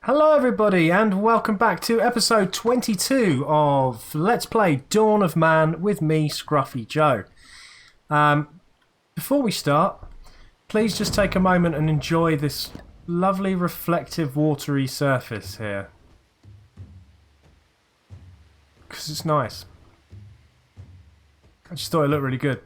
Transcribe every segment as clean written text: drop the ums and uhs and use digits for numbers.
Hello everybody and welcome back to episode 22 of Let's Play Dawn of Man with me, Scruffy Joe. Before we start, please just take a moment and enjoy this lovely reflective watery surface here. Because it's nice. I just thought it looked really good.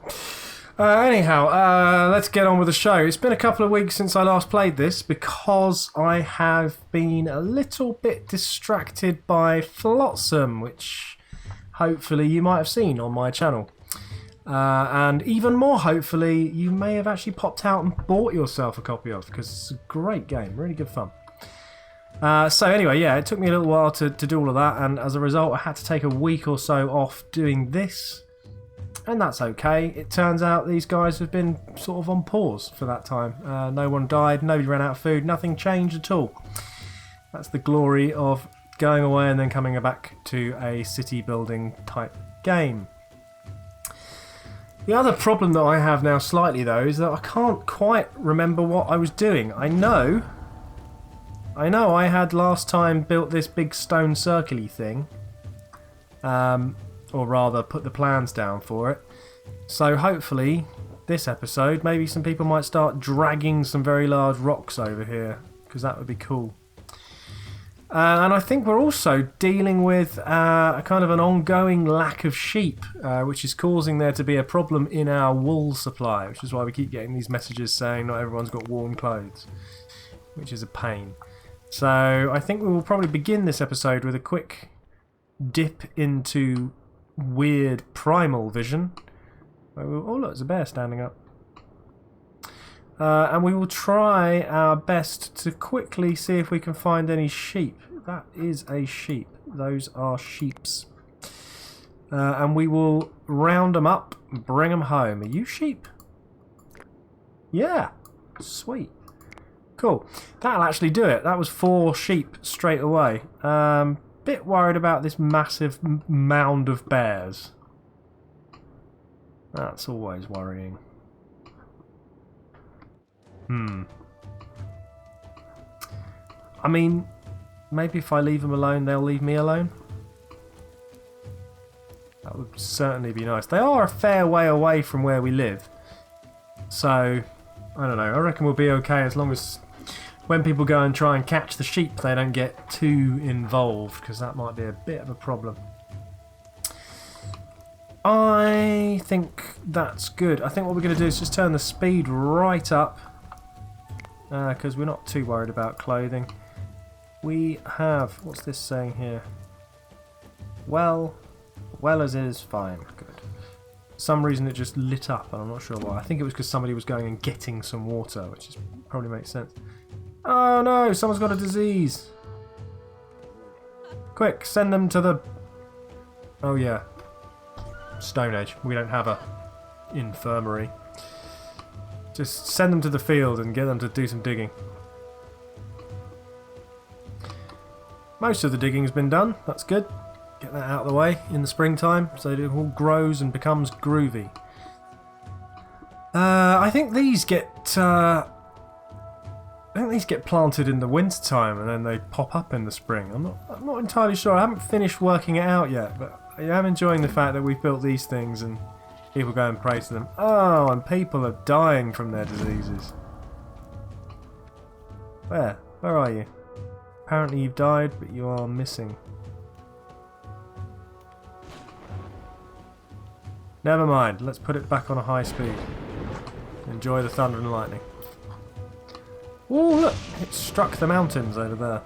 Anyhow, let's get on with the show. It's been a couple of weeks since I last played this because I have been a little bit distracted by Flotsam, which hopefully you might have seen on my channel. And even more hopefully, you may have actually popped out and bought yourself a copy of, because it's a great game, really good fun. So anyway, yeah, it took me a little while to do all of that, and as a result I had to take a week or so off doing this. And that's okay. It turns out these guys have been sort of on pause for that time. No one died, nobody ran out of food, nothing changed at all. That's the glory of going away and then coming back to a city building type game. The other problem that I have now slightly though is that I can't quite remember what I was doing. I know I had last time built this big stone circle-y thing. Or rather put the plans down for it. So hopefully this episode maybe some people might start dragging some very large rocks over here, because that would be cool. And I think we're also dealing with a kind of an ongoing lack of sheep, which is causing there to be a problem in our wool supply, which is why we keep getting these messages saying not everyone's got warm clothes, which is a pain. So I think we will probably begin this episode with a quick dip into weird primal vision. Oh look, there's a bear standing up. And we will try our best to quickly see if we can find any sheep. That is a sheep. Those are sheeps. And we will round them up, bring them home. Are you sheep? Yeah. Sweet. Cool. That'll actually do it. That was 4 sheep straight away. Bit worried about this massive mound of bears. That's always worrying. I mean, maybe if I leave them alone, they'll leave me alone. That would certainly be nice. They are a fair way away from where we live. So, I don't know. I reckon we'll be okay as long as when people go and try and catch the sheep, they don't get too involved, because that might be a bit of a problem. I think that's good. I think what we're going to do is just turn the speed right up, because we're not too worried about clothing. We have, what's this saying here? Well as is fine. Good. For some reason it just lit up, and I'm not sure why. I think it was because somebody was going and getting some water, which probably makes sense. Oh no, someone's got a disease. Quick, send them to the... Oh yeah. Stone Age. We don't have a infirmary. Just send them to the field and get them to do some digging. Most of the digging's been done. That's good. Get that out of the way in the springtime so it all grows and becomes groovy. I think these get planted in the winter time and then they pop up in the spring. I'm not entirely sure. I haven't finished working it out yet, but I am enjoying the fact that we've built these things and people go and pray to them. Oh, and people are dying from their diseases. Where are you? Apparently you've died, but you are missing. Never mind. Let's put it back on a high speed. Enjoy the thunder and lightning. Oh look, it struck the mountains over there.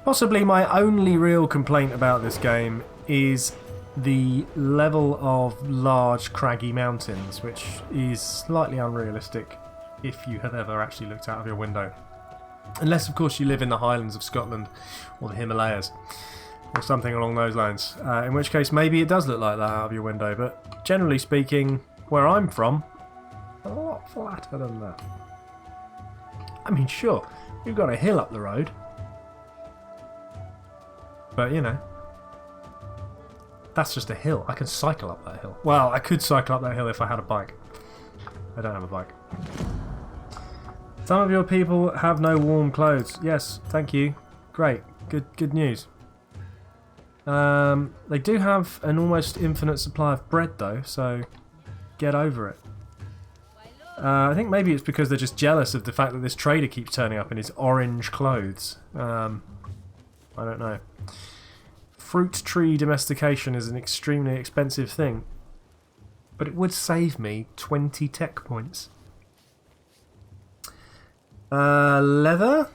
Possibly my only real complaint about this game is the level of large craggy mountains, which is slightly unrealistic if you have ever actually looked out of your window. Unless of course you live in the Highlands of Scotland or the Himalayas or something along those lines, in which case maybe it does look like that out of your window, but generally speaking, where I'm from, a lot flatter than that. I mean, sure, you've got a hill up the road, but you know, that's just a hill. I can cycle up that hill. Well, I could cycle up that hill if I had a bike. I don't have a bike. Some of your people have no warm clothes. Yes, thank you. Great. Good news. They do have an almost infinite supply of bread though, so get over it. I think maybe it's because they're just jealous of the fact that this trader keeps turning up in his orange clothes. I don't know. Fruit tree domestication is an extremely expensive thing, but it would save me 20 tech points. Leather?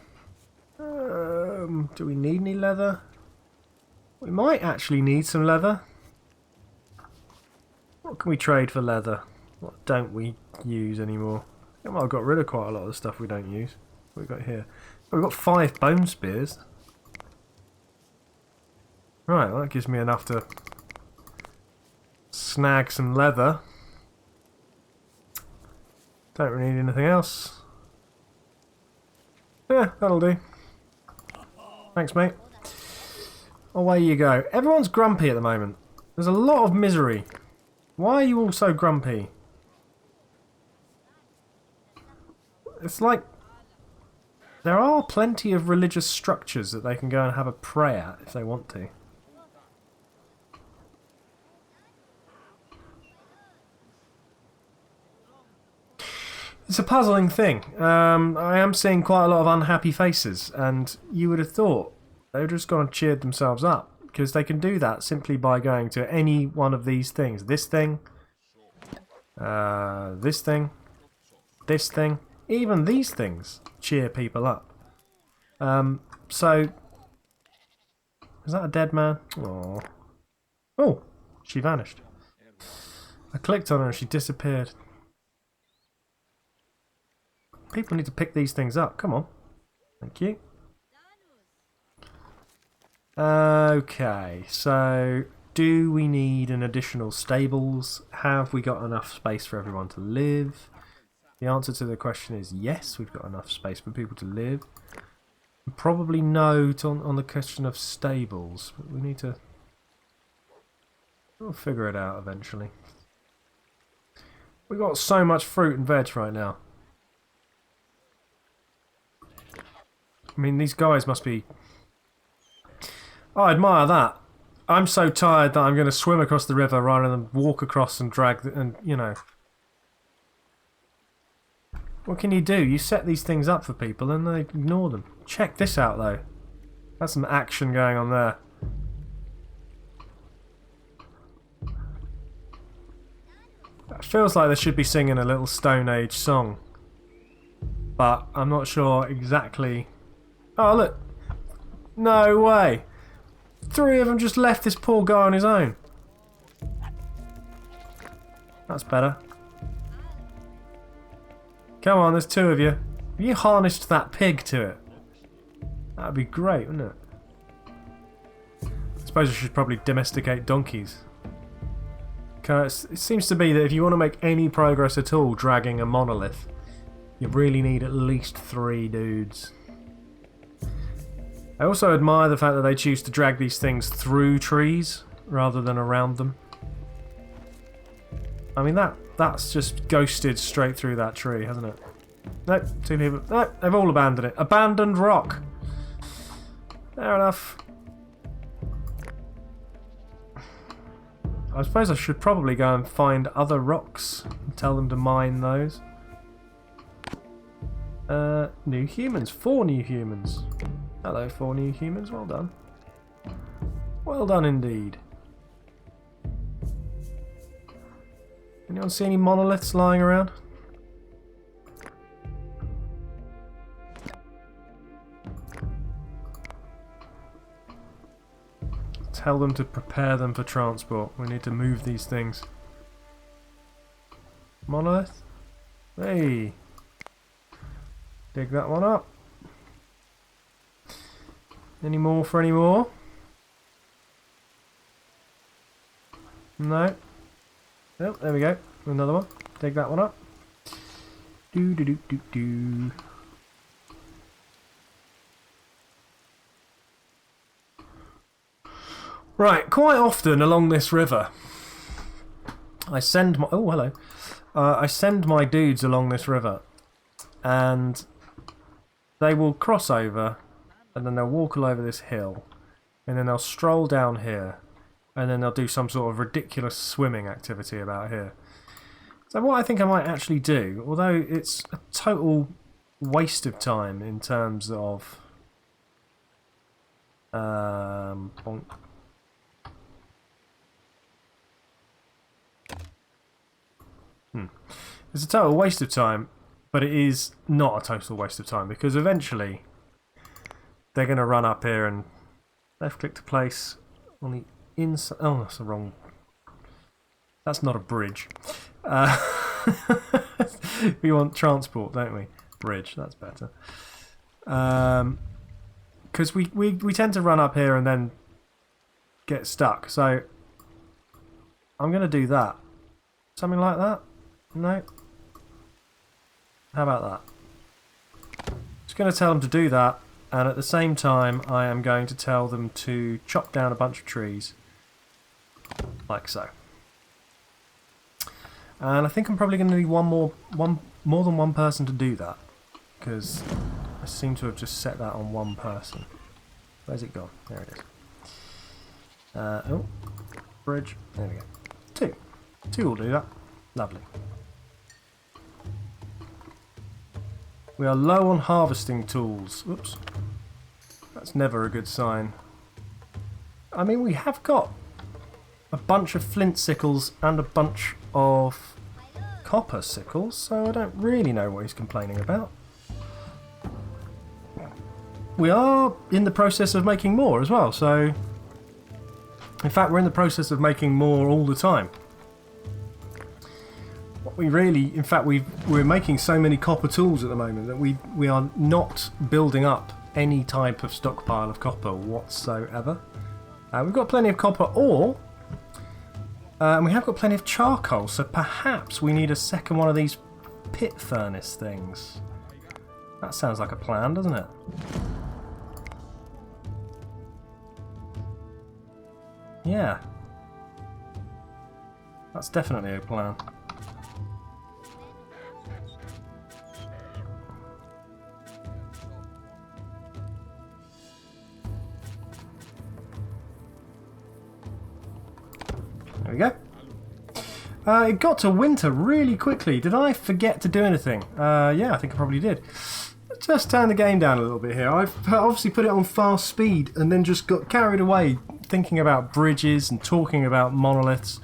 Do we need any leather? We might actually need some leather. What can we trade for leather? What don't we use anymore? I might have got rid of quite a lot of the stuff we don't use. What have we got here? Oh, we've got 5 bone spears. Right, well, that gives me enough to snag some leather. Don't really need anything else. Yeah, that'll do. Thanks, mate. Away you go. Everyone's grumpy at the moment. There's a lot of misery. Why are you all so grumpy? It's like there are plenty of religious structures that they can go and have a prayer if they want to. It's a puzzling thing. I am seeing quite a lot of unhappy faces, and you would have thought they would have just gone and cheered themselves up, because they can do that simply by going to any one of these things. This thing, this thing, this thing, even these things cheer people up. So, is that a dead man? Aww. Oh, she vanished. I clicked on her and she disappeared. People need to pick these things up. Come on. Thank you. Okay, so do we need an additional stables? Have we got enough space for everyone to live? The answer to the question is yes, we've got enough space for people to live. Probably no on the question of stables, but we need to... We'll figure it out eventually. We've got so much fruit and veg right now. I mean, these guys must be... Oh, I admire that. I'm so tired that I'm going to swim across the river rather than walk across and drag... and, you know... What can you do? You set these things up for people and they ignore them. Check this out, though. That's some action going on there. It feels like they should be singing a little Stone Age song. But I'm not sure exactly... Oh, look. No way. 3 of them just left this poor guy on his own. That's better. Come on, there's 2 of you. Have you harnessed that pig to it? That'd be great, wouldn't it? I suppose I should probably domesticate donkeys. Because it seems to be that if you want to make any progress at all dragging a monolith, you really need at least 3 dudes. I also admire the fact that they choose to drag these things through trees rather than around them. I mean, that's just ghosted straight through that tree, hasn't it? Nope, 2 people. Nope, they've all abandoned it. Abandoned rock. Fair enough. I suppose I should probably go and find other rocks and tell them to mine those. New humans. 4 new humans. Hello, 4 new humans. Well done. Well done indeed. Anyone see any monoliths lying around? Tell them to prepare them for transport. We need to move these things. Monolith? Hey! Dig that one up. Any more for any more? No. Oh, there we go. Another one. Dig that one up. Do do do do do. Right, quite often along this river, I send my... Oh, hello. I send my dudes along this river, and they will cross over, and then they'll walk all over this hill, and then they'll stroll down here, and then they'll do some sort of ridiculous swimming activity about here. So what I think I might actually do, although it's a total waste of time in terms of bonk. It's a total waste of time, but it is not a total waste of time because eventually they're going to run up here and left click to place on the inside. Oh, that's the wrong. That's not a bridge. We want transport, don't we? Bridge, that's better. Because we tend to run up here and then get stuck. So I'm going to do that. Something like that? No? How about that? Just going to tell them to do that, and at the same time I am going to tell them to chop down a bunch of trees. Like so. And I think I'm probably going to need more than one person to do that, because I seem to have just set that on one person. Where's it gone? There it is. Oh, bridge. There we go. Two. Two will do that. Lovely. We are low on harvesting tools. Oops. That's never a good sign. I mean, we have got a bunch of flint sickles and a bunch of copper sickles, so I don't really know what he's complaining about. We are in the process of making more as well, so in fact we're in the process of making more all the time. What we really, in fact we're making so many copper tools at the moment that we are not building up any type of stockpile of copper whatsoever. We've got plenty of copper ore, and we have got plenty of charcoal, so perhaps we need a second one of these pit furnace things. That sounds like a plan, doesn't it? Yeah. That's definitely a plan. There we go. It got to winter really quickly. Did I forget to do anything? Yeah, I think I probably did. Just turn the game down a little bit here. I've obviously put it on fast speed and then just got carried away thinking about bridges and talking about monoliths.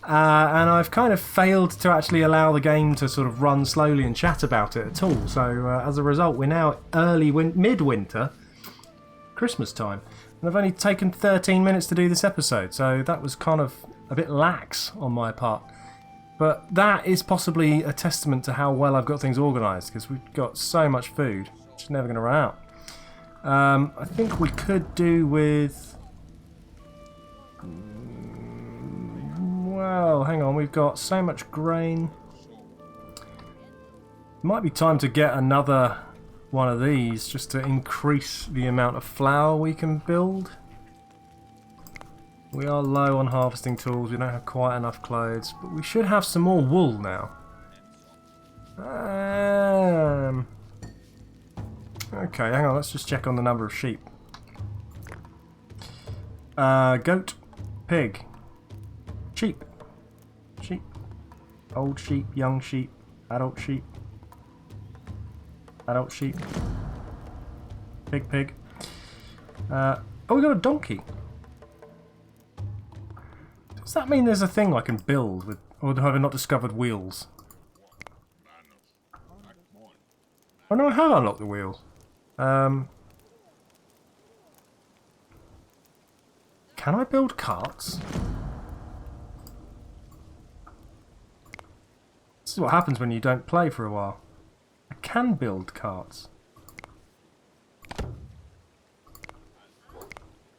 And I've kind of failed to actually allow the game to sort of run slowly and chat about it at all. So as a result, we're now mid-winter, Christmas time. And I've only taken 13 minutes to do this episode, so that was kind of a bit lax on my part. But that is possibly a testament to how well I've got things organised, because we've got so much food, it's never going to run out. I think we could do with... Well, hang on, we've got so much grain. Might be time to get another one of these, just to increase the amount of flour we can build. We are low on harvesting tools, we don't have quite enough clothes, but we should have some more wool now. Okay, hang on, let's just check on the number of sheep. Goat, pig, sheep, sheep, old sheep, young sheep, adult sheep, adult sheep, pig, pig. Oh, we got a donkey. Does that mean there's a thing I can build with, or have I not discovered wheels? Oh no, I have unlocked the wheels. Can I build carts? This is what happens when you don't play for a while. I can build carts. I'm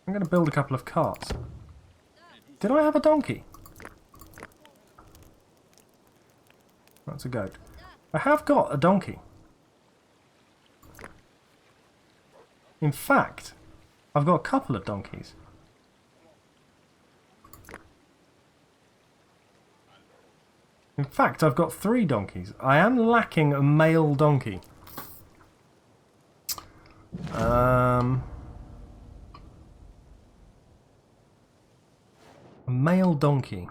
going to build a couple of carts. Did I have a donkey? That's a goat. I have got a donkey. In fact, I've got a couple of donkeys. In fact, I've got 3 donkeys. I am lacking a male donkey. A male donkey.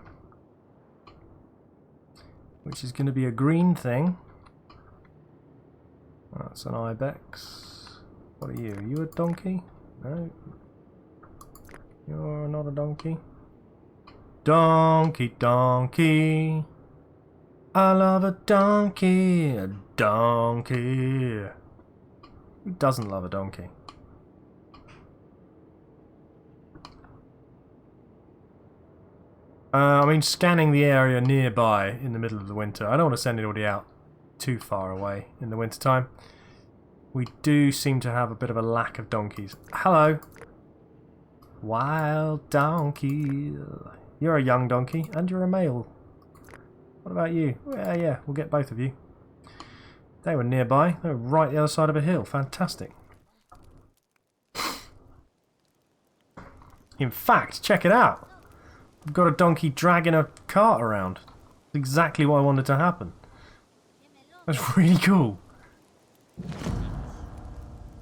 Which is going to be a green thing. That's an ibex. What are you? Are you a donkey? No. You're not a donkey. Donkey, donkey. I love a donkey. A donkey. Who doesn't love a donkey? I mean, scanning the area nearby in the middle of the winter. I don't want to send anybody out too far away in the winter time. We do seem to have a bit of a lack of donkeys. Hello. Wild donkey. You're a young donkey and you're a male. What about you? Yeah, we'll get both of you. They were nearby. They were right the other side of a hill. Fantastic. In fact, check it out. We've got a donkey dragging a cart around. That's exactly what I wanted to happen. That's really cool.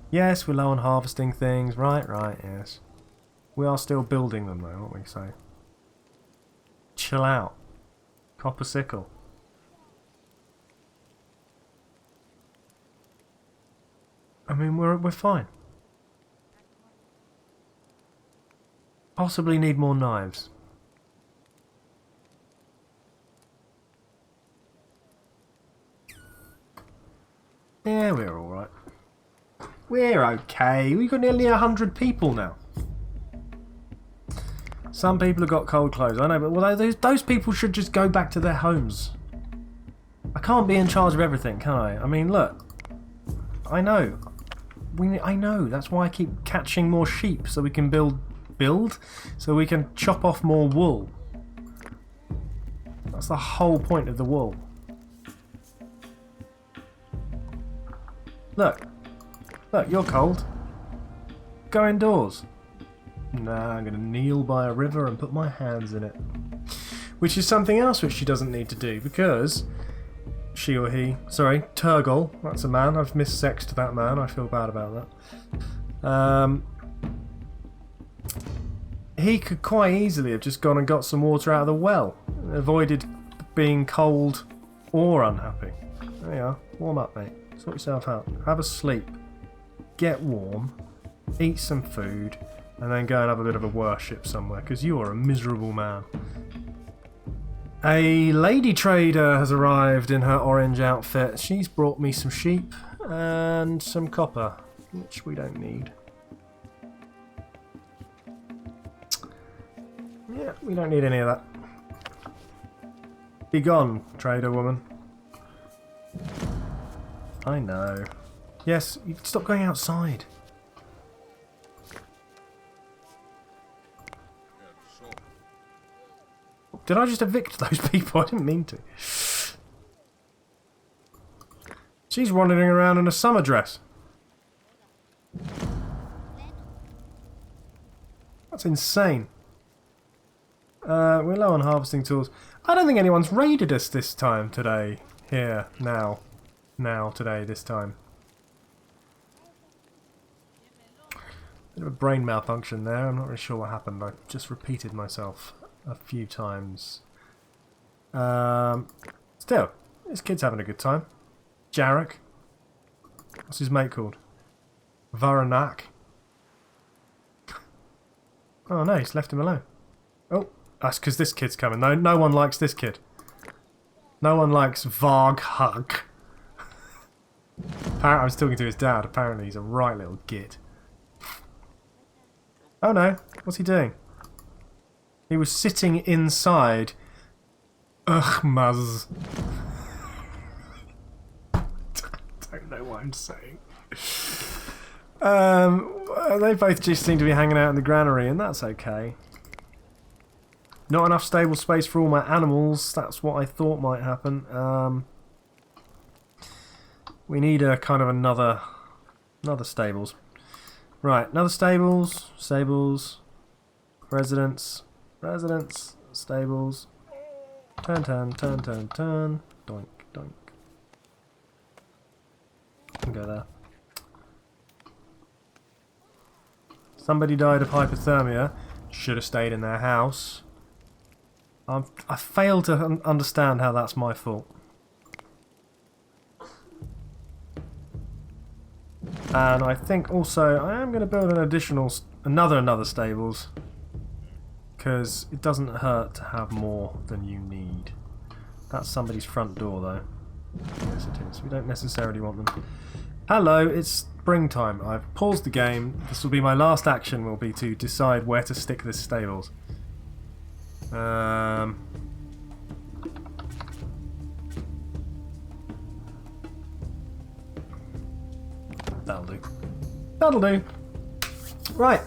Yes, we're low on harvesting things. Right, yes. We are still building them though, aren't we? So, chill out. Copper sickle. I mean, we're fine. Possibly need more knives. Yeah, we're alright. We're okay. We've got nearly 100 people now. Some people have got cold clothes, I know, but well, those people should just go back to their homes. I can't be in charge of everything, can I? I mean, look. I know. I know. That's why I keep catching more sheep, so we can build, so we can chop off more wool. That's the whole point of the wool. Look, you're cold. Go indoors. Nah, I'm going to kneel by a river and put my hands in it. Which is something else which she doesn't need to do, because she or he, sorry, Turgle, that's a man, I've missexed that man, I feel bad about that. He could quite easily have just gone and got some water out of the well, avoided being cold or unhappy. There you are, warm up mate. Sort yourself out. Have a sleep. Get warm. Eat some food. And then go and have a bit of a worship somewhere. Because you are a miserable man. A lady trader has arrived in her orange outfit. She's brought me some sheep. And some copper. Which we don't need. Yeah, we don't need any of that. Be gone, trader woman. I know. Yes, you stop going outside. Did I just evict those people? I didn't mean to. She's wandering around in a summer dress. That's insane. We're low on harvesting tools. I don't think anyone's raided us this time today. Here, now. Today, this time. Bit of a brain malfunction there. I'm not really sure what happened. I just repeated myself a few times. Still, this kid's having a good time. Jarek. What's his mate called? Varanak. Oh no, he's left him alone. Oh, that's because this kid's coming. No one likes this kid. No one likes Varghug. Apparently, I was talking to his dad. Apparently, he's a right little git. Oh no, what's he doing? He was sitting inside Muzz. Don't know what I'm saying. They both just seem to be hanging out in the granary, and that's okay. Not enough stable space for all my animals. That's what I thought might happen. We need a kind of another stables. Right, another stables, residence, stables. Turn. Doink, doink. Can go there. Somebody died of hypothermia. Should have stayed in their house. I fail to understand how that's my fault. And I think also I am going to build an additional, another stables, because it doesn't hurt to have more than you need. That's somebody's front door though. Yes it is. We don't necessarily want them. Hello, it's springtime. I've paused the game. This will be my last action, will be to decide where to stick this stables. That'll do. That'll do. Right.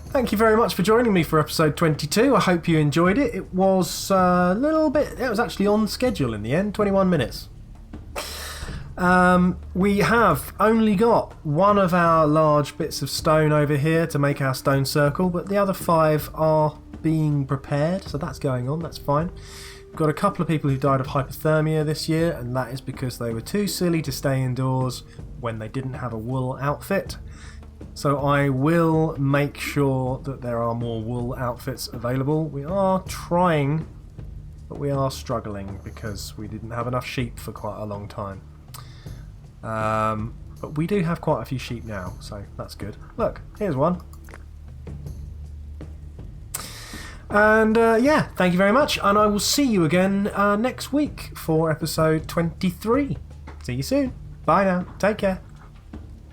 Thank you very much for joining me for episode 22. I hope you enjoyed it. It was a little bit... It was actually on schedule in the end. 21 minutes. We have only got one of our large bits of stone over here to make our stone circle, but the other 5 are being prepared, so that's going on. That's fine. We've got a couple of people who died of hypothermia this year, and that is because they were too silly to stay indoors when they didn't have a wool outfit. So I will make sure that there are more wool outfits available. We are trying, but we are struggling because we didn't have enough sheep for quite a long time. But we do have quite a few sheep now, so that's good. Look, here's one. And yeah, thank you very much, and I will see you again next week for episode 23. See you soon. Bye now. Take care.